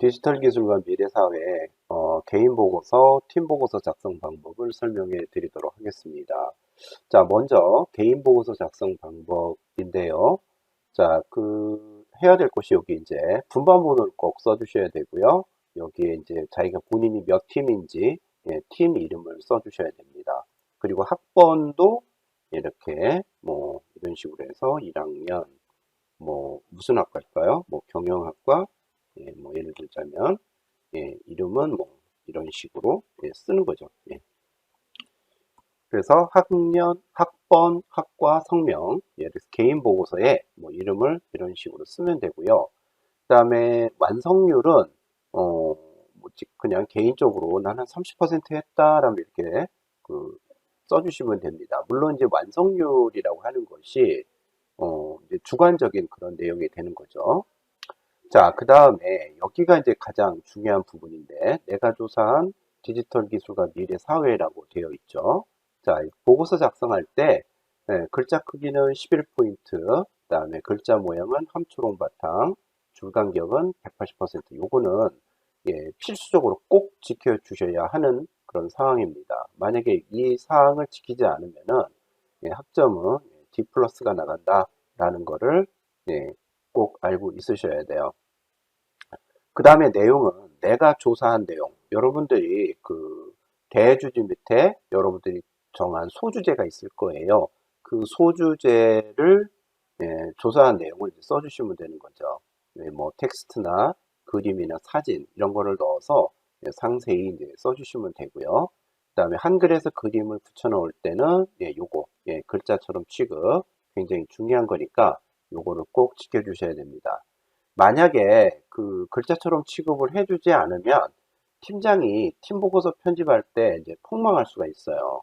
디지털 기술과 미래사회 개인 보고서, 팀 보고서 작성 방법을 설명해 드리도록 하겠습니다. 자, 먼저 개인 보고서 작성 방법인데요. 자, 해야 될 것이 여기 이제 분반본을 꼭 써주셔야 되고요. 여기에 이제 자기가 본인이 몇 팀인지 팀 이름을 써주셔야 됩니다. 그리고 학번도 이렇게 뭐 이런 식으로 해서 1학년 뭐 무슨 학과일까요? 뭐 경영학과 뭐 예를 들자면 이름은 뭐 이런 식으로 쓰는 거죠. 그래서 학년, 학번, 학과, 성명 예를 들어서 개인 보고서에 뭐 이름을 이런 식으로 쓰면 되고요. 그 다음에 완성률은 그냥 개인적으로 나는 30% 했다라면 이렇게 써주시면 됩니다. 물론 이제 완성률이라고 하는 것이 이제 주관적인 그런 내용이 되는 거죠. 자, 그 다음에 여기가 이제 가장 중요한 부분인데 내가 조사한 디지털 기술과 미래 사회라고 되어 있죠. 자, 보고서 작성할 때 글자 크기는 11포인트, 그 다음에 글자 모양은 함초롱 바탕, 줄 간격은 180%. 요거는 필수적으로 꼭 지켜주셔야 하는 그런 상황입니다. 만약에 이 사항을 지키지 않으면은 학점은 D 플러스가 나간다라는 거를 꼭 알고 있으셔야 돼요. 그 다음에 내용은 내가 조사한 내용. 여러분들이 대주제 밑에 여러분들이 정한 소주제가 있을 거예요. 그 소주제를 조사한 내용을 써주시면 되는 거죠. 뭐 텍스트나 그림이나 사진 이런 거를 넣어서 상세히 이제 써주시면 되고요. 그 다음에 한글에서 그림을 붙여 넣을 때는 요거 글자처럼 취급 굉장히 중요한 거니까 요거를 꼭 지켜주셔야 됩니다. 만약에 글자처럼 취급을 해주지 않으면 팀장이 팀 보고서 편집할 때 이제 폭망할 수가 있어요.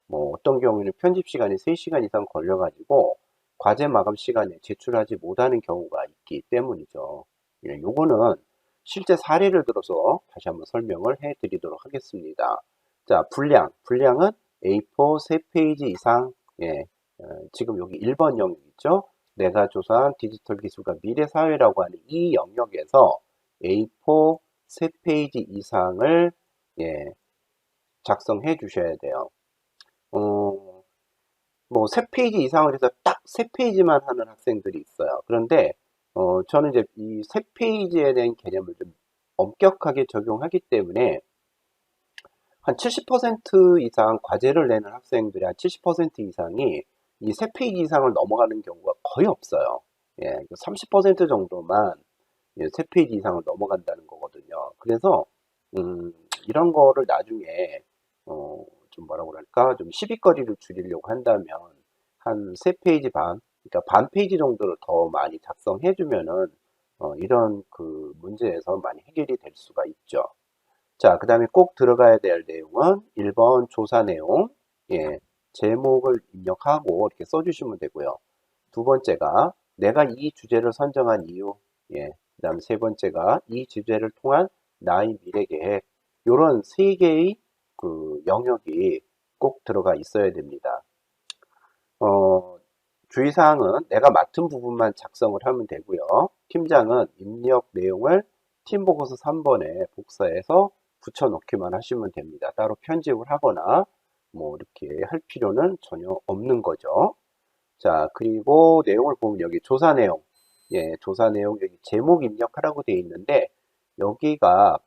뭐 어떤 경우에는 편집 시간이 3시간 이상 걸려가지고 과제 마감 시간에 제출하지 못하는 경우가 있기 때문이죠. 요거는 실제 사례를 들어서 다시 한번 설명을 해 드리도록 하겠습니다. 자, 분량은 A4 3페이지 이상, 지금 여기 1번 영역 있죠? 내가 조사한 디지털 기술과 미래 사회라고 하는 이 영역에서 A4 3페이지 이상을 작성해 주셔야 돼요. 뭐 3페이지 이상을 해서 딱 3페이지만 하는 학생들이 있어요. 그런데 저는 이제 이 3페이지에 대한 개념을 좀 엄격하게 적용하기 때문에 한 70% 이상 과제를 내는 학생들의 한 70% 이상이 이 3페이지 이상을 넘어가는 경우가 거의 없어요. 30% 정도만 3페이지 이상을 넘어간다는 거거든요. 그래서 이런 거를 나중에 좀 뭐라고 그럴까 좀 시비거리를 줄이려고 한다면 한 3페이지 반, 그러니까 반 페이지 정도를 더 많이 작성해 주면은 이런 문제에서 많이 해결이 될 수가 있죠. 자, 그 다음에 꼭 들어가야 될 내용은 1번 조사 내용, 제목을 입력하고 이렇게 써주시면 되고요. 두 번째가 내가 이 주제를 선정한 이유, 그 다음 세 번째가 이 주제를 통한 나의 미래 계획, 요런 세 개의 영역이 꼭 들어가 있어야 됩니다. 주의사항은 내가 맡은 부분만 작성을 하면 되고요. 팀장은 입력 내용을 팀 보고서 3번에 복사해서 붙여넣기만 하시면 됩니다. 따로 편집을 하거나 뭐 이렇게 할 필요는 전혀 없는 거죠. 자, 그리고 내용을 보면 여기 조사 내용, 조사 내용 여기 제목 입력하라고 되어 있는데 여기가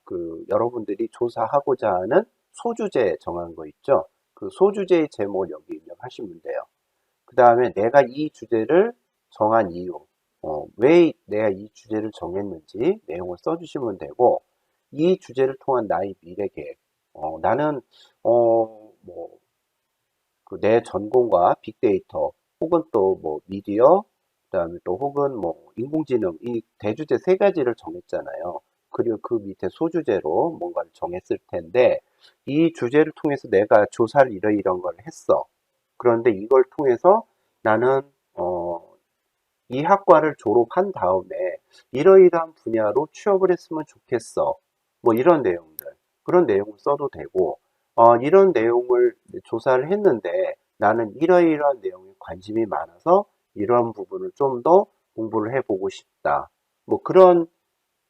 여러분들이 조사하고자 하는 소주제 정한 거 있죠? 그 소주제의 제목을 여기 입력하시면 돼요. 그 다음에 내가 이 주제를 정한 이유, 왜 내가 이 주제를 정했는지 내용을 써주시면 되고, 이 주제를 통한 나의 미래 계획, 나는, 뭐, 내 전공과 빅데이터, 혹은 또 뭐 미디어, 그 다음에 또 혹은 뭐 인공지능, 이 대주제 세 가지를 정했잖아요. 그리고 그 밑에 소주제로 뭔가를 정했을 텐데, 이 주제를 통해서 내가 조사를 이런 걸 했어. 그런데 이걸 통해서 나는 이 학과를 졸업한 다음에 이러이러한 분야로 취업을 했으면 좋겠어. 뭐 이런 내용들, 그런 내용을 써도 되고, 이런 내용을 조사를 했는데 나는 이러이러한 내용에 관심이 많아서 이러한 부분을 좀 더 공부를 해보고 싶다. 뭐 그런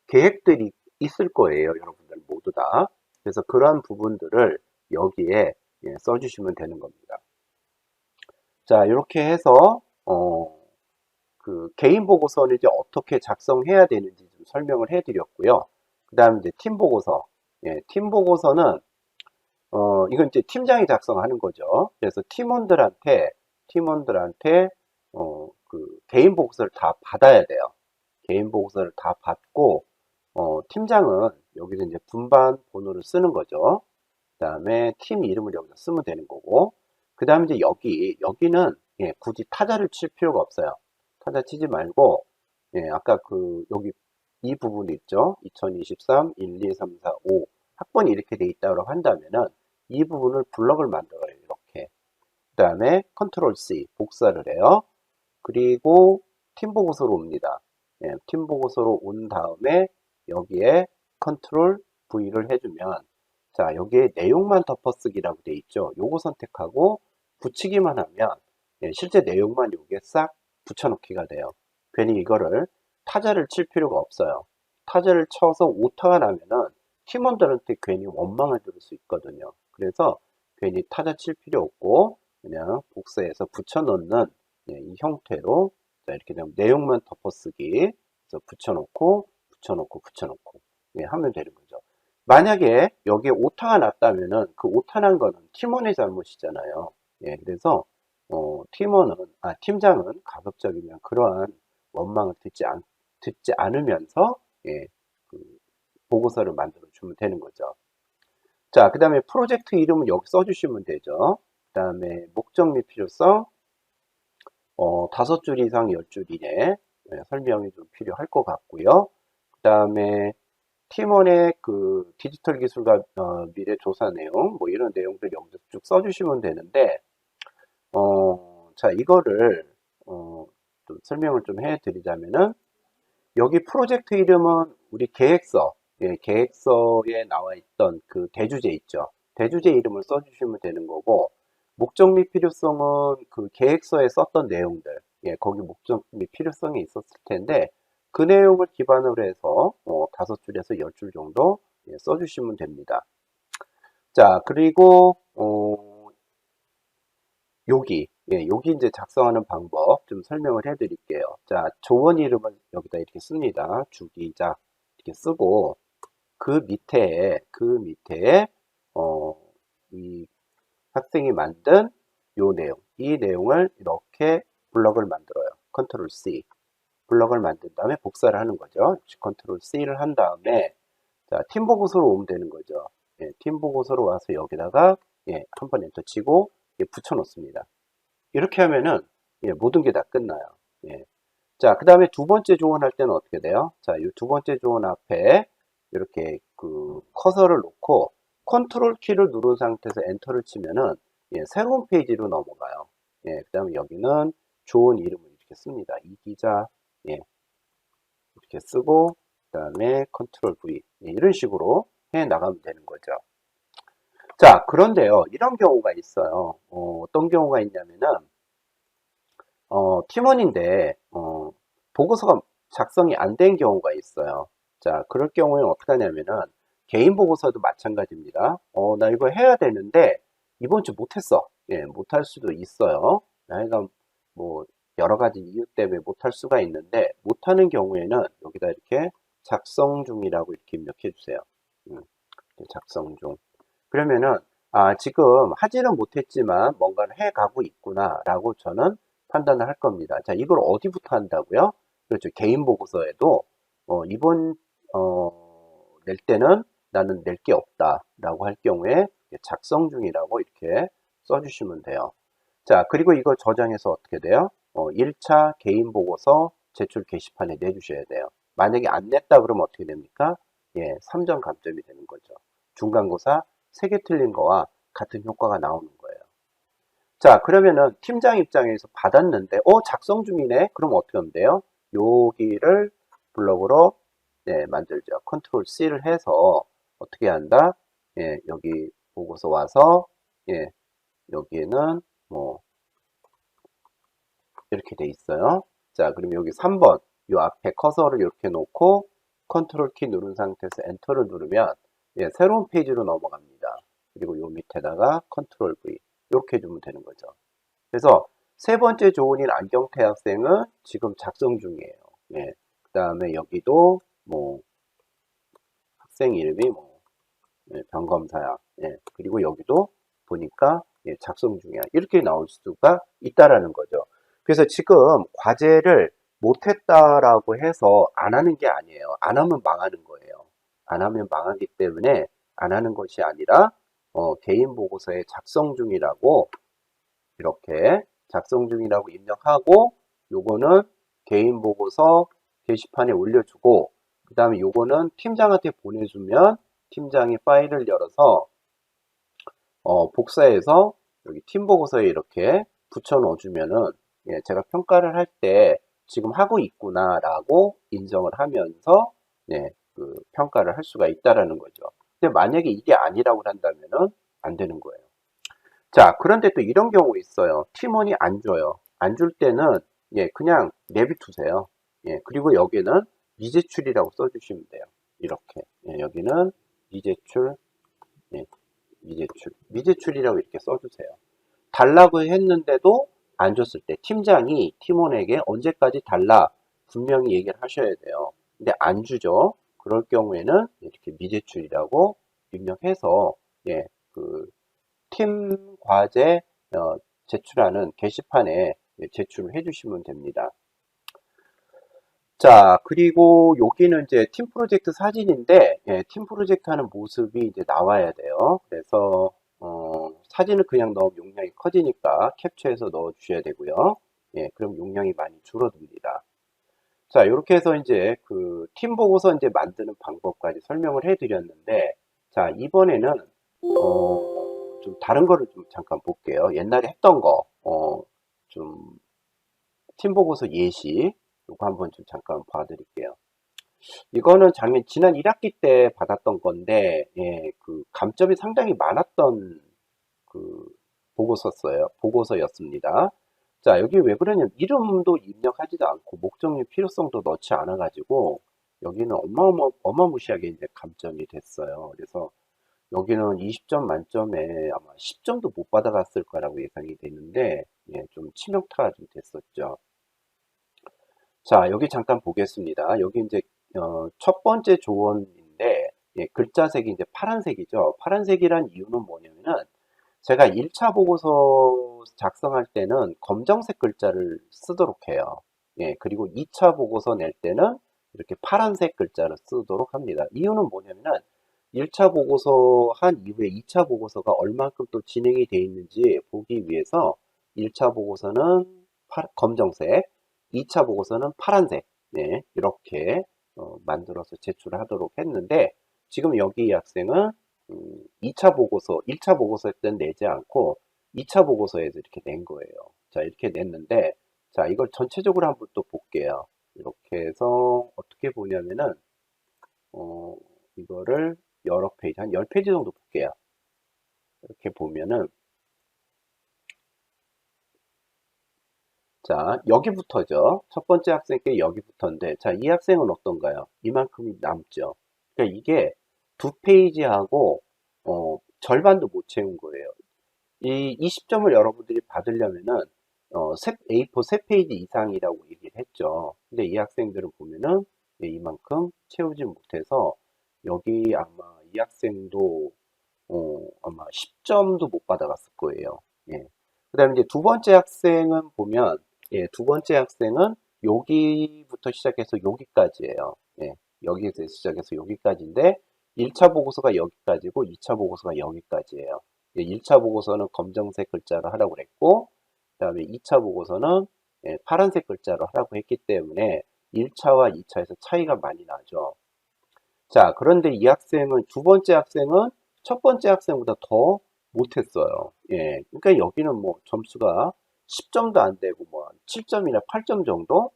계획들이 있을 거예요. 여러분들 모두 다. 그래서 그런 부분들을 여기에 써주시면 되는 겁니다. 자, 이렇게 해서 그 개인 보고서는 이제 어떻게 작성해야 되는지 좀 설명을 해드렸고요. 그 다음 이제 팀 보고서. 팀 보고서는 이건 이제 팀장이 작성하는 거죠. 그래서 팀원들한테 그 개인 보고서를 다 받아야 돼요. 개인 보고서를 다 받고 팀장은 여기서 이제 분반 번호를 쓰는 거죠. 그 다음에 팀 이름을 여기서 쓰면 되는 거고, 그 다음에 이제 여기는 굳이 타자를 칠 필요가 없어요. 타자 치지 말고, 아까 여기 이 부분이 있죠. 2023, 1, 2, 3, 4, 5 학번이 이렇게 돼 있다고 한다면은 이 부분을 블럭을 만들어요. 이렇게. 그 다음에 컨트롤 C 복사를 해요. 그리고 팀 보고서로 옵니다. 팀 보고서로 온 다음에 여기에 컨트롤 V를 해주면 자, 여기에 내용만 덮어쓰기라고 돼 있죠. 요거 선택하고 붙이기만 하면 실제 내용만 여기에 싹 붙여넣기가 돼요. 괜히 이거를 타자를 칠 필요가 없어요. 타자를 쳐서 오타가 나면은 팀원들한테 괜히 원망을 들을 수 있거든요. 그래서 괜히 타자 칠 필요 없고 그냥 복사해서 붙여넣는 이 형태로 자, 이렇게 되면 내용만 덮어쓰기 그래서 붙여놓고 하면 되는 거죠. 만약에 여기에 오타가 났다면은 그 오타 난 거는 팀원의 잘못이잖아요. 그래서 팀장은 가급적이면 그러한 원망을 듣지 않으면서 그 보고서를 만들어 주면 되는 거죠. 자, 그 다음에 프로젝트 이름은 여기 써주시면 되죠. 그 다음에 목적 및 필요성 5줄 이상 10줄 이내 설명이 좀 필요할 것 같고요. 그 다음에 팀원의 그 디지털 기술과 미래 조사 내용 뭐 이런 내용들 여기서 쭉 써주시면 되는데 자 이거를 좀 설명을 좀 해드리자면은 여기 프로젝트 이름은 우리 계획서에 나와 있던 그 대주제 있죠. 대주제 이름을 써주시면 되는 거고 목적 및 필요성은 그 계획서에 썼던 내용들 거기 목적 및 필요성이 있었을 텐데 그 내용을 기반으로 해서 5줄에서 10줄 정도 써주시면 됩니다. 자, 그리고 여기 이제 작성하는 방법 좀 설명을 해 드릴게요. 자, 조원 이름을 여기다 이렇게 씁니다. 주기자 이렇게 쓰고 그 밑에 어, 이 학생이 만든 이 내용을 이렇게 블럭을 만들어요. 컨트롤 C 블럭을 만든 다음에 복사를 하는 거죠. 컨트롤 C를 한 다음에 자, 팀 보고서로 오면 되는 거죠. 팀 보고서로 와서 여기다가 한번 엔터 치고 붙여 놓습니다. 이렇게 하면은 모든 게 다 끝나요. 자, 그 다음에 두 번째 조언할 때는 어떻게 돼요? 자, 이 두 번째 조언 앞에 이렇게 그 커서를 놓고 컨트롤 키를 누른 상태에서 엔터를 치면은 새로운 페이지로 넘어가요. 그 다음에 여기는 조언 이름을 이렇게 씁니다. 이 기자 이렇게 쓰고 그 다음에 컨트롤 V 이런 식으로 해 나가면 되는 거죠. 자, 그런데요, 이런 경우가 있어요. 어떤 경우가 있냐면은 팀원인데 보고서가 작성이 안 된 경우가 있어요. 자, 그럴 경우에는 어떻게 하냐면은 개인 보고서도 마찬가지입니다. 나 이거 해야 되는데 이번 주 못했어. 못할 수도 있어요. 그러니까 뭐 여러 가지 이유 때문에 못할 수가 있는데 못하는 경우에는 여기다 이렇게 작성 중이라고 이렇게 입력해 주세요. 작성 중. 그러면은 지금 하지는 못했지만 뭔가를 해가고 있구나 라고 저는 판단을 할 겁니다. 자, 이걸 어디부터 한다고요? 그렇죠. 개인 보고서에도 이번 낼 때는 나는 낼 게 없다 라고 할 경우에 작성 중이라고 이렇게 써주시면 돼요. 자, 그리고 이걸 저장해서 어떻게 돼요? 1차 개인 보고서 제출 게시판에 내주셔야 돼요. 만약에 안 냈다 그러면 어떻게 됩니까? 3점 감점이 되는 거죠. 중간고사 3개 틀린 거와 같은 효과가 나오는 거예요. 자, 그러면은 팀장 입장에서 받았는데, 작성 중이네? 그럼 어떻게 하면 돼요? 여기를 블럭으로 만들죠. 컨트롤 C를 해서 어떻게 한다? 여기 보고서 와서, 여기에는 뭐, 이렇게 돼 있어요. 자, 그럼 여기 3번, 요 앞에 커서를 이렇게 놓고, 컨트롤 키 누른 상태에서 엔터를 누르면 예, 새로운 페이지로 넘어갑니다. 그리고 요 밑에다가 컨트롤 V 이렇게 해주면 되는 거죠. 그래서 세 번째 조언인 안경태 학생은 지금 작성 중이에요. 예. 그 다음에 여기도 뭐 학생 이름이 뭐 예, 변검사야. 예. 그리고 여기도 보니까 예, 작성 중이야. 이렇게 나올 수가 있다라는 거죠. 그래서 지금 과제를 못했다라고 해서 안 하는 게 아니에요. 안 하면 망하는 거예요. 안 하면 망하기 때문에 안 하는 것이 아니라 개인 보고서에 작성 중이라고 이렇게 작성 중이라고 입력하고 요거는 개인 보고서 게시판에 올려주고 그 다음에 요거는 팀장한테 보내주면 팀장이 파일을 열어서 복사해서 여기 팀 보고서에 이렇게 붙여 넣어주면은 예, 제가 평가를 할 때 지금 하고 있구나 라고 인정을 하면서 예, 그 평가를 할 수가 있다라는 거죠. 근데 만약에 이게 아니라고 한다면은 안 되는 거예요. 자, 그런데 또 이런 경우 있어요. 팀원이 안 줘요. 안 줄 때는 예, 그냥 내비두세요. 예, 그리고 여기는 미제출이라고 써주시면 돼요. 이렇게 예, 여기는 미제출, 예, 미제출이라고 이렇게 써주세요. 달라고 했는데도 안 줬을 때 팀장이 팀원에게 언제까지 달라 분명히 얘기를 하셔야 돼요. 근데 안 주죠. 그럴 경우에는 이렇게 미제출이라고 입력해서 예, 그 팀 과제 제출하는 게시판에 제출을 해주시면 됩니다. 자, 그리고 여기는 이제 팀 프로젝트 사진인데, 예, 팀 프로젝트 하는 모습이 이제 나와야 돼요. 그래서, 사진을 그냥 넣으면 용량이 커지니까 캡처해서 넣어 주셔야 되고요. 예, 그럼 용량이 많이 줄어듭니다. 자, 이렇게 해서 이제 그 팀 보고서 이제 만드는 방법까지 설명을 해 드렸는데, 자, 이번에는, 좀 다른 거를 좀 잠깐 볼게요. 옛날에 했던 거, 좀, 팀 보고서 예시, 요거 한번 좀 잠깐 봐드릴게요. 이거는 지난 1학기 때 받았던 건데, 예, 그 감점이 상당히 많았던 그 보고서였습니다. 자, 여기 왜 그러냐면 이름도 입력하지도 않고 목적물 필요성도 넣지 않아가지고 여기는 어마무시하게 이제 감점이 됐어요. 그래서 여기는 20점 만점에 아마 10점도 못 받아갔을 거라고 예상이 되는데, 예, 좀 치명타가 좀 됐었죠. 자, 여기 잠깐 보겠습니다. 여기 이제 첫 번째 조언인데 예, 글자색이 이제 파란색이죠. 파란색이란 이유는 뭐냐면은 제가 1차 보고서 작성할 때는 검정색 글자를 쓰도록 해요. 예, 그리고 2차 보고서 낼 때는 이렇게 파란색 글자를 쓰도록 합니다. 이유는 뭐냐면은 1차 보고서 한 이후에 2차 보고서가 얼만큼 또 진행이 되어 있는지 보기 위해서 1차 보고서는 검정색, 2차 보고서는 파란색, 네, 이렇게 만들어서 제출하도록 했는데 지금 여기 이 학생은 2차 보고서, 1차 보고서 때는 내지 않고 2차 보고서에서 이렇게 낸 거예요. 자, 이렇게 냈는데 자, 이걸 전체적으로 한번 또 볼게요. 이렇게 해서 어떻게 보냐면은 이거를 여러 페이지, 한 10페이지 정도 볼게요. 이렇게 보면은 자, 여기부터죠. 첫 번째 학생께 여기부터인데, 자, 이 학생은 어떤가요? 이만큼이 남죠. 그러니까 이게 두 페이지하고, 절반도 못 채운 거예요. 이 20점을 여러분들이 받으려면은, A4 3페이지 이상이라고 얘기를 했죠. 근데 이 학생들은 보면은, 예, 이만큼 채우지 못해서, 여기 아마 이 학생도, 아마 10점도 못 받아갔을 거예요. 예. 그 다음에 이제 두 번째 학생은 보면, 예, 두 번째 학생은 여기부터 시작해서 여기까지예요. 예, 여기에서 시작해서 여기까지인데 1차 보고서가 여기까지고 2차 보고서가 여기까지예요. 예, 1차 보고서는 검정색 글자로 하라고 그랬고 그 다음에 2차 보고서는 예, 파란색 글자로 하라고 했기 때문에 1차와 2차에서 차이가 많이 나죠. 자, 그런데 이 학생은 두 번째 학생은 첫 번째 학생보다 더 못했어요. 예, 그러니까 여기는 뭐 점수가 10점도 안 되고 뭐 7점이나 8점 정도?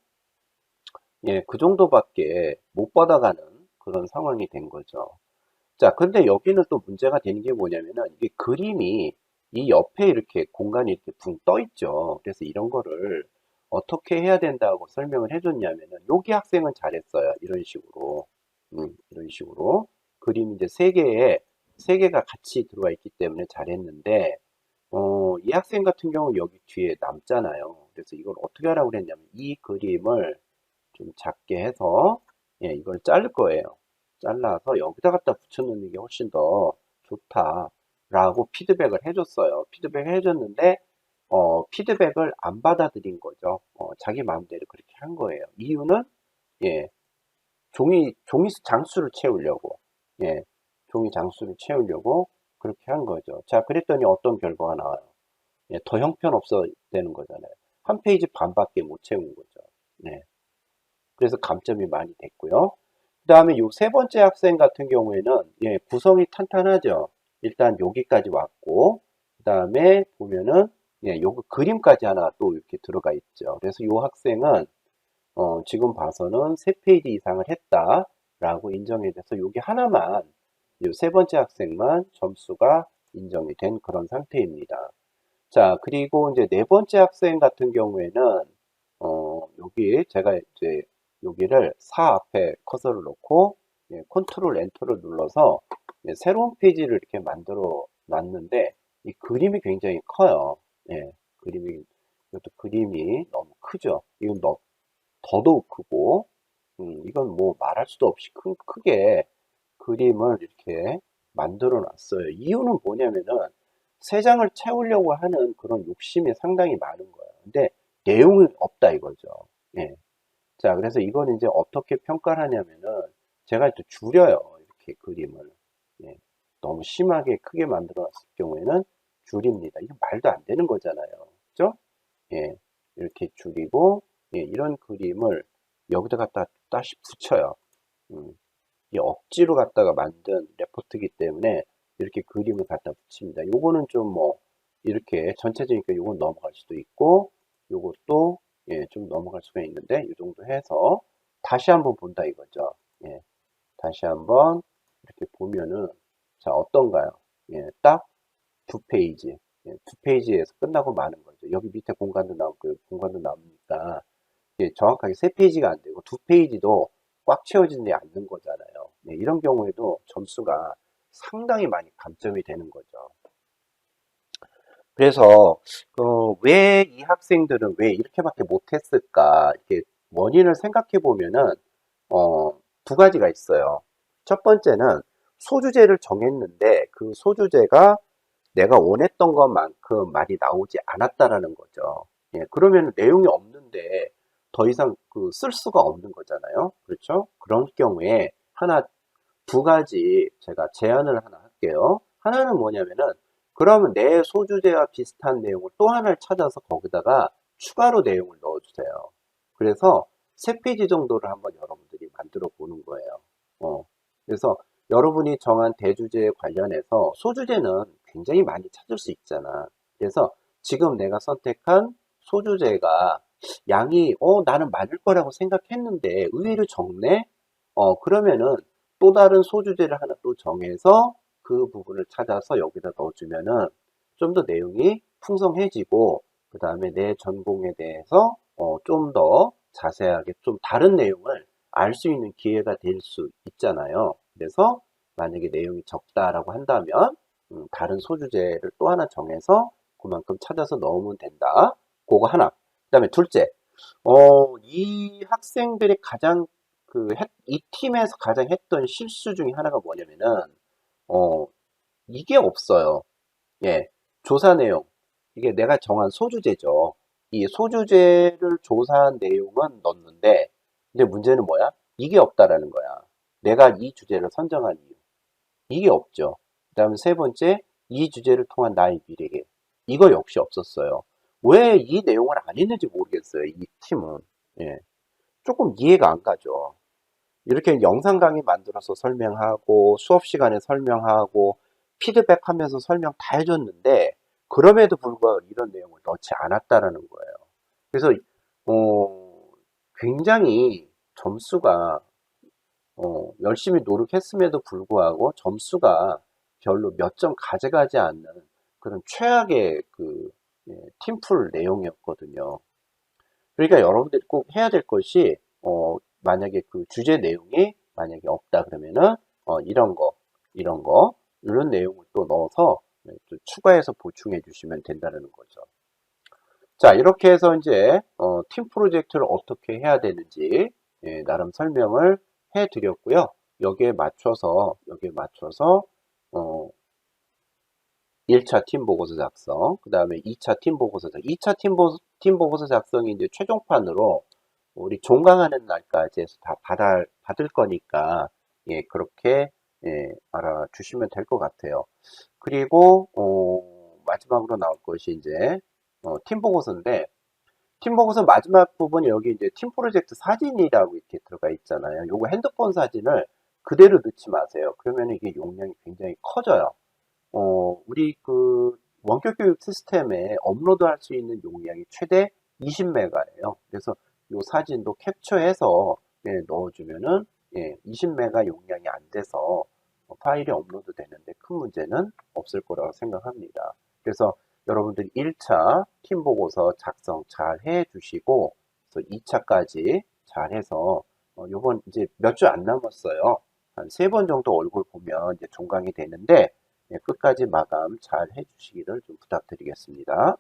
예, 그 정도밖에 못 받아가는 그런 상황이 된 거죠. 자, 근데 여기는 또 문제가 되는 게 뭐냐면은 이게 그림이 이 옆에 이렇게 공간이 이렇게 붕 떠 있죠. 그래서 이런 거를 어떻게 해야 된다고 설명을 해줬냐면은 여기 학생은 잘했어요. 이런 식으로. 이런 식으로. 그림이 이제 세 개가 같이 들어와 있기 때문에 잘했는데, 이 학생 같은 경우는 여기 뒤에 남잖아요. 그래서 이걸 어떻게 하라고 그랬냐면, 이 그림을 좀 작게 해서, 예, 이걸 자를 거예요. 잘라서 여기다 갖다 붙여놓는 게 훨씬 더 좋다라고 피드백을 해줬어요. 피드백을 해줬는데, 피드백을 안 받아들인 거죠. 자기 마음대로 그렇게 한 거예요. 이유는, 예, 종이 장수를 채우려고, 예, 종이 장수를 채우려고 그렇게 한 거죠. 자, 그랬더니 어떤 결과가 나와요? 예, 더 형편없어 되는 거잖아요. 한 페이지 반밖에 못 채운 거죠. 네. 그래서 감점이 많이 됐고요. 그 다음에 요 세 번째 학생 같은 경우에는, 예, 구성이 탄탄하죠. 일단 여기까지 왔고, 그 다음에 보면은, 예, 요거 그림까지 하나 또 이렇게 들어가 있죠. 그래서 요 학생은, 지금 봐서는 3페이지 이상을 했다라고 인정이 돼서 여기 하나만, 요 세 번째 학생만 점수가 인정이 된 그런 상태입니다. 자, 그리고 이제 네 번째 학생 같은 경우에는, 여기 제가 이제 여기를 4 앞에 커서를 놓고, 예, 컨트롤 엔터를 눌러서, 예, 새로운 페이지를 이렇게 만들어 놨는데, 이 그림이 굉장히 커요. 예, 이것도 그림이 너무 크죠. 이건 더더욱 크고, 이건 뭐 말할 수도 없이 크게 그림을 이렇게 만들어 놨어요. 이유는 뭐냐면은, 세 장을 채우려고 하는 그런 욕심이 상당히 많은 거예요. 근데 내용이 없다 이거죠. 예. 자, 그래서 이건 이제 어떻게 평가를 하냐면은, 제가 또 줄여요. 이렇게 그림을. 예. 너무 심하게 크게 만들어 놨을 경우에는 줄입니다. 이거 말도 안 되는 거잖아요. 그죠? 예. 이렇게 줄이고, 예, 이런 그림을 여기다 갖다 다시 붙여요. 음. 이 억지로 갖다가 만든 레포트이기 때문에 이렇게 그림을 갖다 붙입니다. 요거는 좀 뭐 이렇게 전체적이니까 요건 넘어갈 수도 있고, 요것도, 예, 좀 넘어갈 수가 있는데 이 정도 해서 다시 한번 본다 이거죠. 예, 다시 한번 이렇게 보면은, 자, 어떤가요? 예, 딱 두 페이지, 예, 두 페이지에서 끝나고 마는 거죠. 여기 밑에 공간도 나오고 공간도 나오니까, 예, 정확하게 세 페이지가 안 되고 두 페이지도 꽉 채워지지 않는 거잖아요. 네, 이런 경우에도 점수가 상당히 많이 감점이 되는 거죠. 그래서 왜 이 학생들은 왜 이렇게밖에 못했을까? 이렇게 원인을 생각해 보면은, 어, 두 가지가 있어요. 첫 번째는 소주제를 정했는데 그 소주제가 내가 원했던 것만큼 말이 나오지 않았다라는 거죠. 예, 그러면 내용이 없는데 더 이상 쓸 수가 없는 거잖아요. 그렇죠? 그런 경우에 두 가지 제가 제안을 하나 할게요. 하나는 뭐냐면은, 그러면 내 소주제와 비슷한 내용을 또 하나를 찾아서 거기다가 추가로 내용을 넣어주세요. 그래서 세 페이지 정도를 한번 여러분들이 만들어 보는 거예요. 그래서 여러분이 정한 대주제에 관련해서 소주제는 굉장히 많이 찾을 수 있잖아. 그래서 지금 내가 선택한 소주제가 양이, 나는 많을 거라고 생각했는데 의외로 적네? 그러면은 또 다른 소주제를 하나 또 정해서 그 부분을 찾아서 여기다 넣어주면은 좀 더 내용이 풍성해지고, 그 다음에 내 전공에 대해서 좀 더 자세하게 좀 다른 내용을 알 수 있는 기회가 될 수 있잖아요. 그래서 만약에 내용이 적다라고 한다면, 다른 소주제를 또 하나 정해서 그만큼 찾아서 넣으면 된다. 그거 하나. 그 다음에 둘째, 이 학생들이 이 팀에서 가장 했던 실수 중에 하나가 뭐냐면은, 어, 이게 없어요. 예, 조사 내용. 이게 내가 정한 소주제죠. 이 소주제를 조사한 내용은 넣었는데, 이제 문제는 뭐야? 이게 없다라는 거야. 내가 이 주제를 선정한 이유. 이게 없죠. 그 다음에 세 번째, 이 주제를 통한 나의 미래계. 이거 역시 없었어요. 왜 이 내용을 안 했는지 모르겠어요. 이 팀은. 예, 조금 이해가 안 가죠. 이렇게 영상 강의 만들어서 설명하고 수업 시간에 설명하고 피드백하면서 설명 다 해줬는데 그럼에도 불구하고 이런 내용을 넣지 않았다라는 거예요. 그래서 어, 굉장히 점수가, 열심히 노력했음에도 불구하고 점수가 별로 몇 점 가져가지 않는 그런 최악의 예, 팀플 내용이었거든요. 그러니까 여러분들이 꼭 해야 될 것이, 만약에 그 주제 내용이 만약에 없다 그러면은 이런 거, 이런 내용을 또 넣어서 또 추가해서 보충해 주시면 된다는 거죠. 자, 이렇게 해서 이제 팀 프로젝트를 어떻게 해야 되는지 나름 설명을 해 드렸고요. 여기에 맞춰서 어, 1차 팀 보고서 작성, 그 다음에 2차 팀 보고서 작성. 2차 팀 보고서 작성이 이제 최종판으로 우리 종강하는 날까지 해서 다 받을 거니까, 예, 그렇게, 예, 알아주시면 될 것 같아요. 그리고, 마지막으로 나올 것이 이제, 팀 보고서인데, 팀 보고서 마지막 부분이 여기 이제 팀 프로젝트 사진이라고 이렇게 들어가 있잖아요. 요거 핸드폰 사진을 그대로 넣지 마세요. 그러면 이게 용량이 굉장히 커져요. 우리 그 원격 교육 시스템에 업로드할 수 있는 용량이 최대 20메가예요. 그래서 이 사진도 캡처해서 넣어주면은 20메가 용량이 안 돼서 파일이 업로드 되는데 큰 문제는 없을 거라고 생각합니다. 그래서 여러분들이 1차 팀 보고서 작성 잘 해주시고, 그래서 2차까지 잘 해서, 요번 이제 몇 주 안 남았어요. 한 3번 정도 얼굴 보면 이제 종강이 되는데, 끝까지 마감 잘 해주시기를 좀 부탁드리겠습니다.